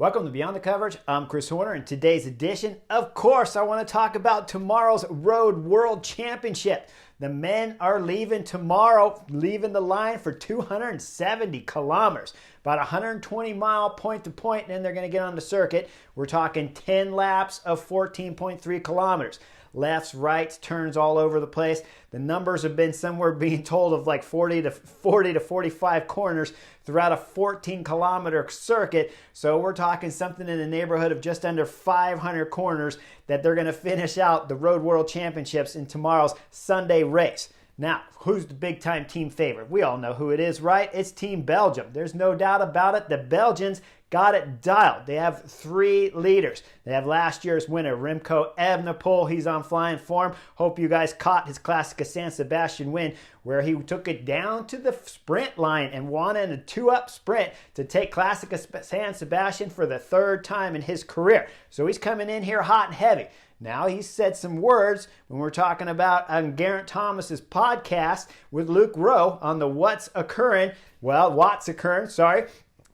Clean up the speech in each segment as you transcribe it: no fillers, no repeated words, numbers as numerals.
Welcome to Beyond the Coverage. I'm Chris Horner. In today's edition, of course, I want to talk about tomorrow's Road World Championship. The men are leaving tomorrow, leaving the line for 270 kilometers, about 120-mile point-to-point, and then they're going to get on the circuit. We're talking 10 laps of 14.3 kilometers. Lefts, rights, turns all over the place. The numbers have been somewhere being told of like 40 to 45 corners throughout a 14-kilometer circuit. So we're talking something in the neighborhood of just under 500 corners that they're going to finish out the Road World Championships in tomorrow's Sunday race. Now, who's the big-time team favorite? We all know who it is, right? It's Team Belgium. There's no doubt about it. The Belgians got it dialed. They have three leaders. They have last year's winner, Remco Evenepoel. He's on flying form. Hope you guys caught his Classica San Sebastian win, where he took it down to the sprint line and won in a two-up sprint to take Classica San Sebastian for the third time in his career. So he's coming in here hot and heavy. Now, he said some words when we're talking about on Garrett Thomas's podcast with Luke Rowe on the What's Occurring.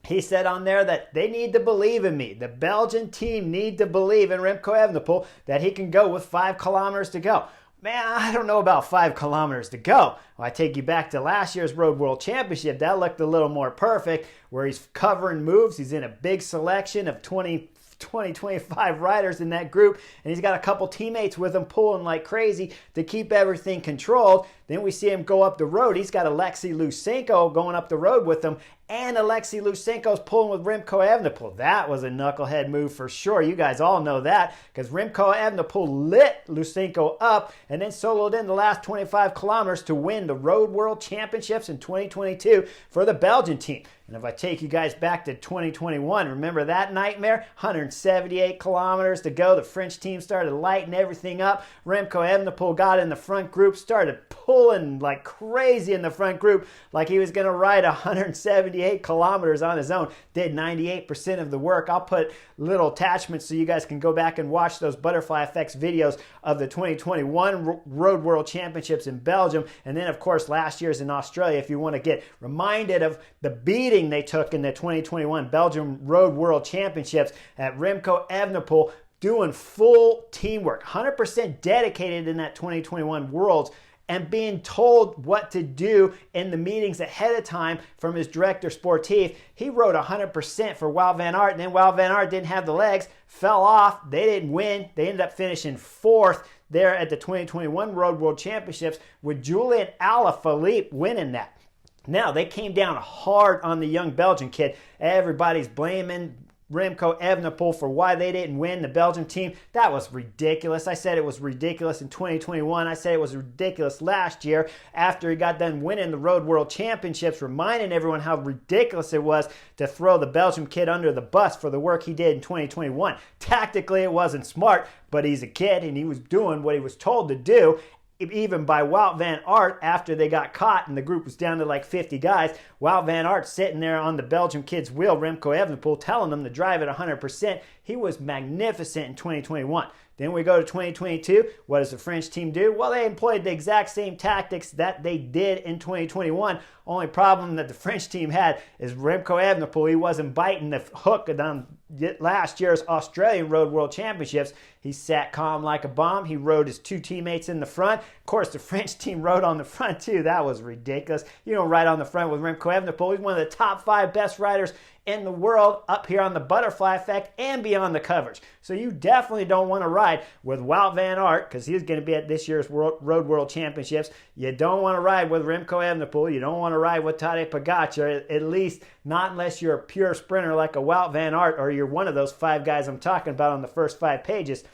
He said on there that they need to believe in me. The Belgian team need to believe in Remco Evenepoel that he can go with 5 kilometers to go. Man, I don't know about 5 kilometers to go. Well, I take you back to last year's Road World Championship. That looked a little more perfect, where he's covering moves. He's in a big selection of 25 riders in that group, and he's got a couple teammates with him pulling like crazy to keep everything controlled. Then we see him go up the road. He's got Alexei Lusenko going up the road with him, and Alexei Lusenko's pulling with Remco Evenepoel. That was a knucklehead move for sure. You guys all know that, because Remco Evenepoel lit Lusenko up and then soloed in the last 25 kilometers to win the Road World Championships in 2022 for the Belgian team. And if I take you guys back to 2021, remember that nightmare? 178 kilometers to go. The French team started lighting everything up. Remco Evenepoel got in the front group, started pulling like crazy in the front group, like he was going to ride 178 kilometers on his own. Did 98% of the work. I'll put little attachments so you guys can go back and watch those Butterfly Effects videos of the 2021 Road World Championships in Belgium. And then, of course, last year's in Australia, if you want to get reminded of the beating they took in the 2021 Belgium Road World Championships at Remco Evenepoel, doing full teamwork, 100% dedicated in that 2021 Worlds, and being told what to do in the meetings ahead of time from his director sportif. He rode 100% for Wout van Aert, and then Wout van Aert didn't have the legs, fell off. They didn't win. They ended up finishing 4th there at the 2021 Road World Championships, with Julian Alaphilippe winning that. Now, they came down hard on the young Belgian kid. Everybody's blaming Remco Evenepoel for why they didn't win, the Belgian team. That was ridiculous. I said it was ridiculous in 2021. I said it was ridiculous last year after he got done winning the Road World Championships, reminding everyone how ridiculous it was to throw the Belgian kid under the bus for the work he did in 2021. Tactically, it wasn't smart, but he's a kid and he was doing what he was told to do. Even by Wout van Aert, after they got caught and the group was down to like 50 guys, Wout van Aert sitting there on the Belgian kid's wheel, Remco Evenepoel, telling them to drive at 100%. He was magnificent in 2021. Then we go to 2022. What does the French team do? Well, they employed the exact same tactics that they did in 2021. Only problem that the French team had is Remco Evenepoel. He wasn't biting the hook on last year's Australian Road World Championships. He sat calm like a bomb. He rode his 2 teammates in the front. Of course, the French team rode on the front too. That was ridiculous. You don't ride on the front with Remco Evenepoel. He's one of the top 5 best riders in the world up here on the Butterfly Effect and Beyond the Coverage. So you definitely don't want to ride with Wout van Aert, because he's going to be at this year's Road World Championships. You don't want to ride with Remco Evenepoel. You don't want to ride with Tadej Pogacar, at least not unless you're a pure sprinter like a Wout van Aert, or you're one of those 5 guys I'm talking about on the first 5 pages.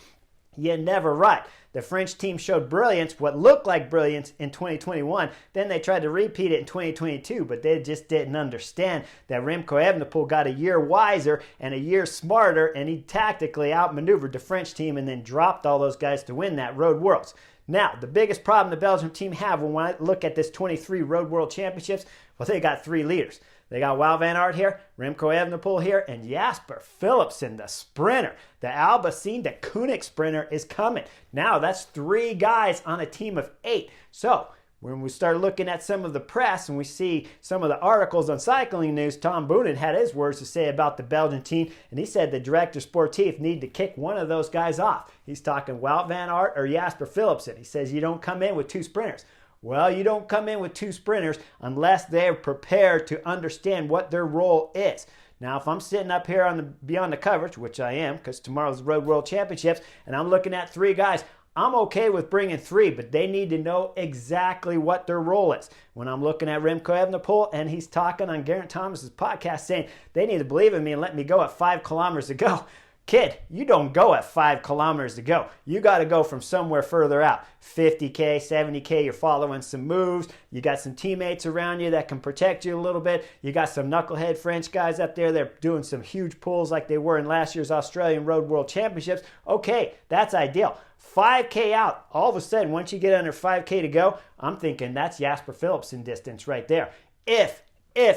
You never ride. The French team showed brilliance, what looked like brilliance in 2021. Then they tried to repeat it in 2022, but they just didn't understand that Remco Evenepoel got a year wiser and a year smarter, and he tactically outmaneuvered the French team and then dropped all those guys to win that Road Worlds. Now, the biggest problem the Belgian team have when I look at this 23 Road World Championships, well, they got 3 leaders. They got Wout van Aert here, Remco Evenepoel here, and Jasper Philipsen, the sprinter. The Albacete, the Koenig sprinter is coming. Now, that's 3 guys on a team of 8. So, when we start looking at some of the press and we see some of the articles on Cycling News, Tom Boonen had his words to say about the Belgian team, and he said the director sportif need to kick one of those guys off. He's talking Wout van Aert or Jasper Philipsen. He says you don't come in with two sprinters. Well, you don't come in with two sprinters unless they're prepared to understand what their role is. Now, if I'm sitting up here on the Beyond the Coverage, which I am because tomorrow's the Road World Championships, and I'm looking at three guys, I'm okay with bringing three, but they need to know exactly what their role is. When I'm looking at Remco Evenepoel and he's talking on Geraint Thomas's podcast saying they need to believe in me and let me go at 5 kilometers to go. Kid, you don't go at 5 kilometers to go. You got to go from somewhere further out. 50K, 70K, you're following some moves. You got some teammates around you that can protect you a little bit. You got some knucklehead French guys up there that are doing some huge pulls like they were in last year's Australian Road World Championships. Okay, that's ideal. 5K out, all of a sudden, once you get under 5K to go, I'm thinking that's Jasper Philipsen distance right there. If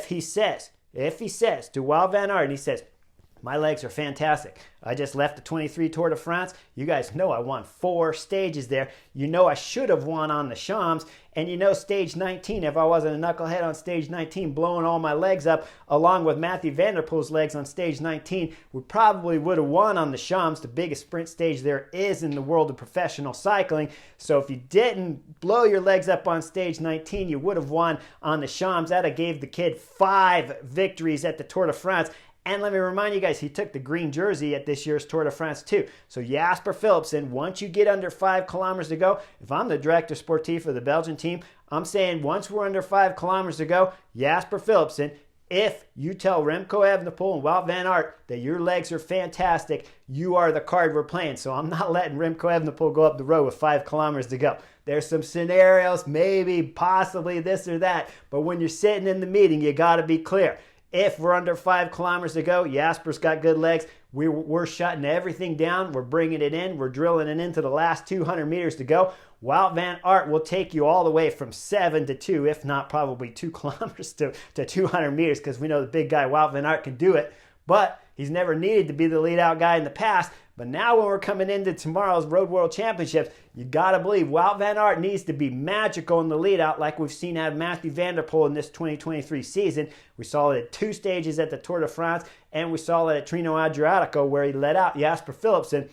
he says to Wout van Aert, and he says, my legs are fantastic. I just left the 23 Tour de France. You guys know I won 4 stages there. You know I should have won on the Champs. And you know stage 19, if I wasn't a knucklehead on stage 19 blowing all my legs up along with Mathieu van der Poel's legs on stage 19, we probably would have won on the Champs, the biggest sprint stage there is in the world of professional cycling. So if you didn't blow your legs up on stage 19, you would have won on the Champs. That gave the kid 5 victories at the Tour de France. And let me remind you guys, he took the green jersey at this year's Tour de France too. So Jasper Philipsen, once you get under 5 kilometers to go, if I'm the director sportif of the Belgian team, I'm saying once we're under 5 kilometers to go, Jasper Philipsen, if you tell Remco Evenepoel and Wout van Aert that your legs are fantastic, you are the card we're playing. So I'm not letting Remco Evenepoel go up the road with 5 kilometers to go. There's some scenarios, maybe, possibly this or that. But when you're sitting in the meeting, you got to be clear. If we're under 5 kilometers to go, Jasper's got good legs. We're shutting everything down. We're bringing it in. We're drilling it into the last 200 meters to go. Wout van Aert will take you all the way from 7 to 2, if not probably 2 kilometers to 200 meters, because we know the big guy Wout van Aert can do it. But he's never needed to be the lead out guy in the past. But now when we're coming into tomorrow's Road World Championships, you got to believe Wout van Aert needs to be magical in the lead out like we've seen out of Mathieu van der Poel in this 2023 season. We saw it at 2 stages at the Tour de France, and we saw it at Trino Adriatico where he led out Jasper Philipsen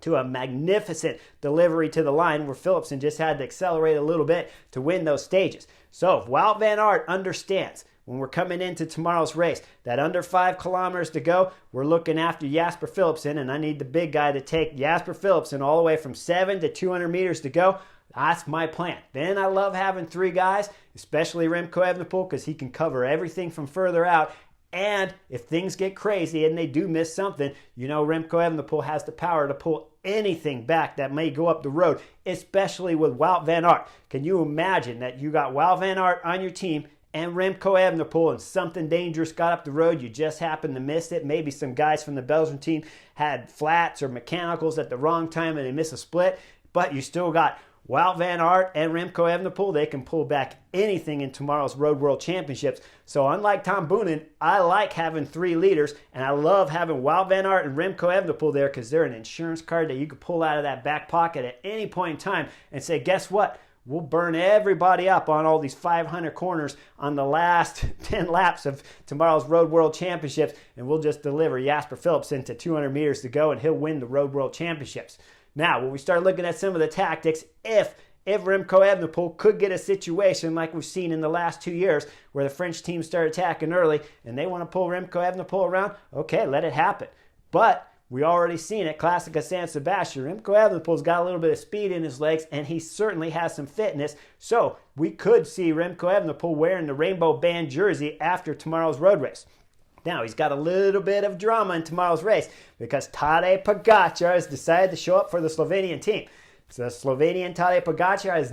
to a magnificent delivery to the line where Philipsen just had to accelerate a little bit to win those stages. So if Wout van Aert understands when we're coming into tomorrow's race, that under 5 kilometers to go, we're looking after Jasper Philipsen, and I need the big guy to take Jasper Philipsen all the way from 7 to 200 meters to go. That's my plan. Then I love having 3 guys, especially Remco Evenepoel, because he can cover everything from further out. And if things get crazy and they do miss something, you know Remco Evenepoel has the power to pull anything back that may go up the road, especially with Wout van Aert. Can you imagine that you got Wout van Aert on your team and Remco Evenepoel and something dangerous got up the road, you just happened to miss it? Maybe some guys from the Belgian team had flats or mechanicals at the wrong time and they miss a split, but you still got Wout van Aert and Remco Evenepoel. They can pull back anything in tomorrow's Road World Championships. So unlike Tom Boonen, I like having 3 leaders, and I love having Wout van Aert and Remco Evenepoel there because they're an insurance card that you can pull out of that back pocket at any point in time and say, guess what? We'll burn everybody up on all these 500 corners on the last 10 laps of tomorrow's Road World Championships, and we'll just deliver Jasper Philipsen to 200 meters to go, and he'll win the Road World Championships. Now, when we start looking at some of the tactics, if Remco Evenepoel could get a situation like we've seen in the last 2 years where the French team start attacking early and they want to pull Remco Evenepoel around, okay, let it happen. But we already seen at Classica San Sebastian, Remco Evenepoel's got a little bit of speed in his legs, and he certainly has some fitness. So we could see Remco Evenepoel wearing the rainbow band jersey after tomorrow's road race. Now, he's got a little bit of drama in tomorrow's race because Tadej Pogačar has decided to show up for the Slovenian team. So the Slovenian Tadej Pogačar has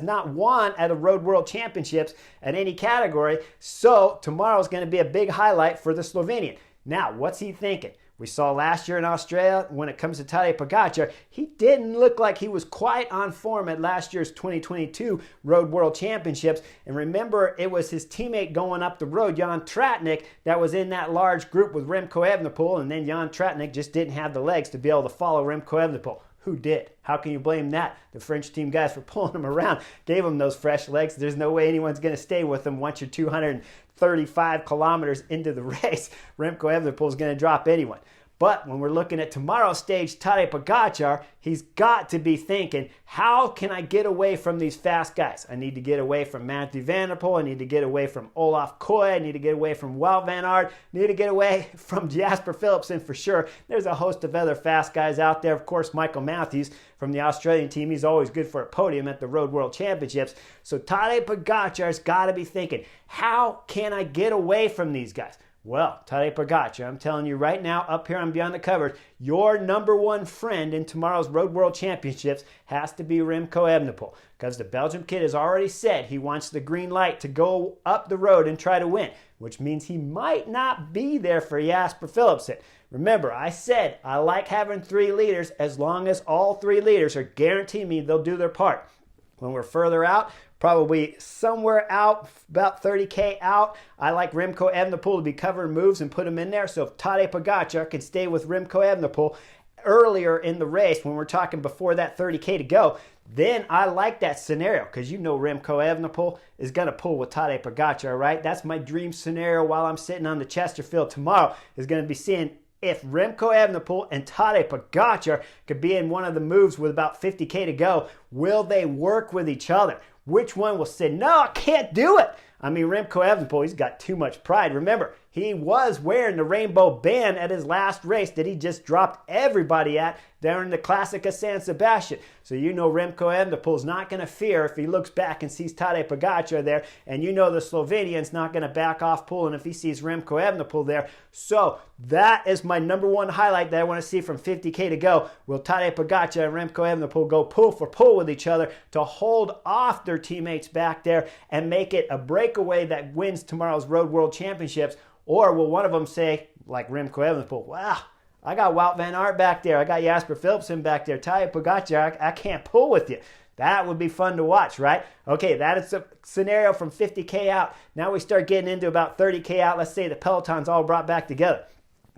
not won at the Road World Championships at any category. So tomorrow's going to be a big highlight for the Slovenian. Now, what's he thinking? We saw last year in Australia, when it comes to Tadej Pogačar, he didn't look like he was quite on form at last year's 2022 Road World Championships. And remember, it was his teammate going up the road, Jan Tratnik, that was in that large group with Remco Evenepoel. And then Jan Tratnik just didn't have the legs to be able to follow Remco Evenepoel. Who did? How can you blame that? The French team guys for pulling them around, gave them those fresh legs. There's no way anyone's going to stay with them once you're 235 kilometers into the race. Remco Evenepoel is going to drop anyone. But when we're looking at tomorrow's stage, Tadej Pogačar, he's got to be thinking, how can I get away from these fast guys? I need to get away from Mathieu van der Poel. I need to get away from Olaf Koy. I need to get away from Wout van Aert. I need to get away from Jasper Philipsen for sure. There's a host of other fast guys out there. Of course, Michael Matthews from the Australian team. He's always good for a podium at the Road World Championships. So Tadej Pogačar's got to be thinking, how can I get away from these guys? Well, Tadej Pogačar, I'm telling you right now, up here on Beyond the Covers, your number one friend in tomorrow's Road World Championships has to be Remco Evenepoel, because the Belgium kid has already said he wants the green light to go up the road and try to win, which means he might not be there for Jasper Philipsen. Remember, I said I like having 3 leaders as long as all 3 leaders are guaranteeing me they'll do their part. When we're further out, probably somewhere out, about 30K out, I like Remco Evenepoel to be covering moves and put him in there. So if Tadej Pogačar can stay with Remco Evenepoel earlier in the race, when we're talking before that 30K to go, then I like that scenario, because you know Remco Evenepoel is going to pull with Tadej Pogačar, right? That's my dream scenario while I'm sitting on the Chesterfield tomorrow, is going to be seeing if Remco Evenepoel and Tadej Pogačar could be in one of the moves with about 50K to go. Will they work with each other? Which one will say, no, I can't do it? I mean, Remco Evenepoel, he's got too much pride. Remember, he was wearing the rainbow band at his last race that he just dropped everybody at during the Classic of San Sebastian. So you know Remco Evenepoel's not going to fear if he looks back and sees Tadej Pogačar there. And you know the Slovenian's not going to back off pulling if he sees Remco Evenepoel there. So that is my number one highlight that I want to see from 50K to go. Will Tadej Pogačar and Remco Evenepoel go pull for pull with each other to hold off their teammates back there and make it a breakaway that wins tomorrow's Road World Championships? Or will one of them say, like Remco Evenepoel, wow, I got Wout van Aert back there. I got Jasper Philipsen back there. Tadej Pogačar, I can't pull with you. That would be fun to watch, right? Okay, that is a scenario from 50K out. Now we start getting into about 30K out. Let's say the peloton's all brought back together.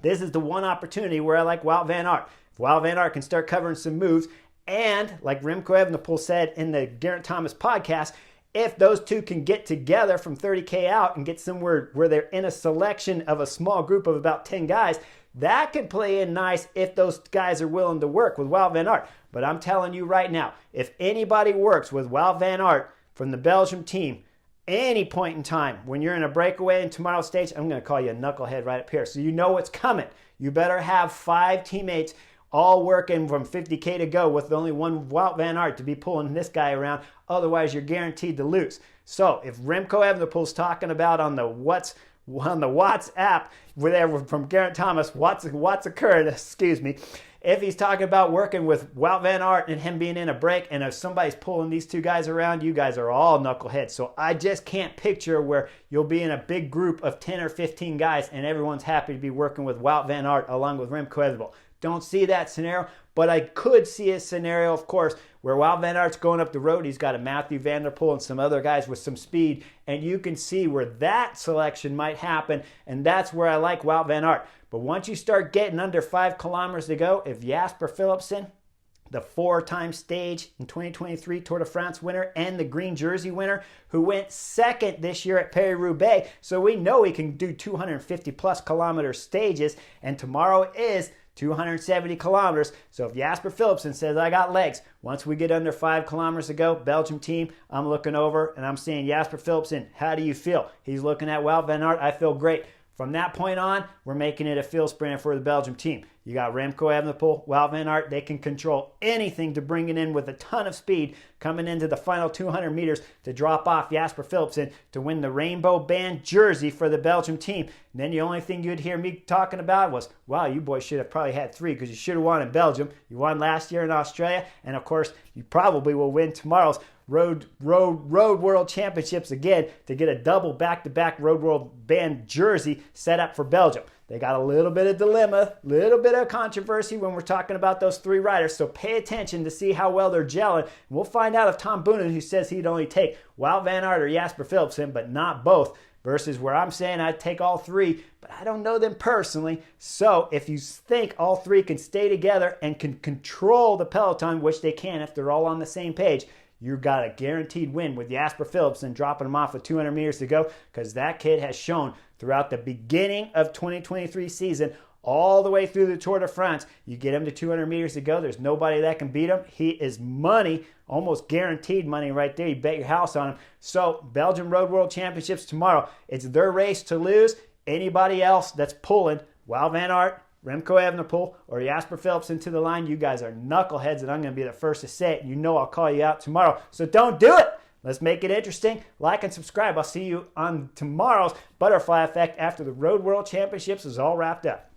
This is the one opportunity where I like Wout van Aert. If Wout van Aert can start covering some moves, and like Remco Evenepoel said in the Garrett Thomas podcast, if those two can get together from 30K out and get somewhere where they're in a selection of a small group of about 10 guys, that could play in nice if those guys are willing to work with Wout van Aert. But I'm telling you right now, if anybody works with Wout van Aert from the Belgium team, any point in time when you're in a breakaway in tomorrow's stage, I'm going to call you a knucklehead right up here. So you know what's coming. You better have 5 teammates all working from 50K to go with only one Wout van Aert to be pulling this guy around. Otherwise, you're guaranteed to lose. So if Remco Evenepoel's talking about on the WhatsApp, whatever from Garrett Thomas, what's occurred, excuse me, if he's talking about working with Wout van Aert and him being in a break, and if somebody's pulling these two guys around, you guys are all knuckleheads. So I just can't picture where you'll be in a big group of 10 or 15 guys and everyone's happy to be working with Wout van Aert along with Remco Evenepoel. Don't see that scenario, but I could see a scenario, of course, where Wout van Aert's going up the road. He's got a Mathieu van der Poel and some other guys with some speed, and you can see where that selection might happen, and that's where I like Wout van Aert. But once you start getting under 5 kilometers to go, if Jasper Philipsen, the 4-time stage in 2023 Tour de France winner and the green jersey winner who went second this year at Paris-Roubaix, so we know he can do 250 plus kilometer stages, and tomorrow is 270 kilometers. So if Jasper Philipsen says, I got legs, once we get under 5 kilometers to go, Belgium team, I'm looking over and I'm saying, Jasper Philipsen, how do you feel? He's looking at Wout van Aert, I feel great. From that point on, we're making it a field sprinter for the Belgium team. You got Remco Evenepoel, Wout van Aert. They can control anything to bring it in with a ton of speed coming into the final 200 meters to drop off Jasper Philipsen to win the rainbow band jersey for the Belgium team. And then the only thing you'd hear me talking about was, wow, you boys should have probably had 3 because you should have won in Belgium. You won last year in Australia. And of course, you probably will win tomorrow's Road World Championships again to get a double back-to-back Road World band jersey set up for Belgium. They got a little bit of dilemma, little bit of controversy when we're talking about those 3 riders, so pay attention to see how well they're gelling. And we'll find out if Tom Boonen, who says he'd only take Wout van Aert or Jasper Philipsen, but not both, versus where I'm saying I'd take all three, but I don't know them personally. So if you think all three can stay together and can control the peloton, which they can if they're all on the same page, you got a guaranteed win with Jasper Philipsen dropping him off with 200 meters to go, because that kid has shown throughout the beginning of 2023 season all the way through the Tour de France, you get him to 200 meters to go, there's nobody that can beat him. He is money, almost guaranteed money right there. You bet your house on him. So Belgium Road World Championships tomorrow. It's their race to lose. Anybody else that's pulling Wout van Aert, Remco Evenepoel, or Jasper Philipsen to the line, you guys are knuckleheads, and I'm going to be the first to say it. You know I'll call you out tomorrow. So don't do it. Let's make it interesting. Like and subscribe. I'll see you on tomorrow's Butterfly Effect after the Road World Championships is all wrapped up.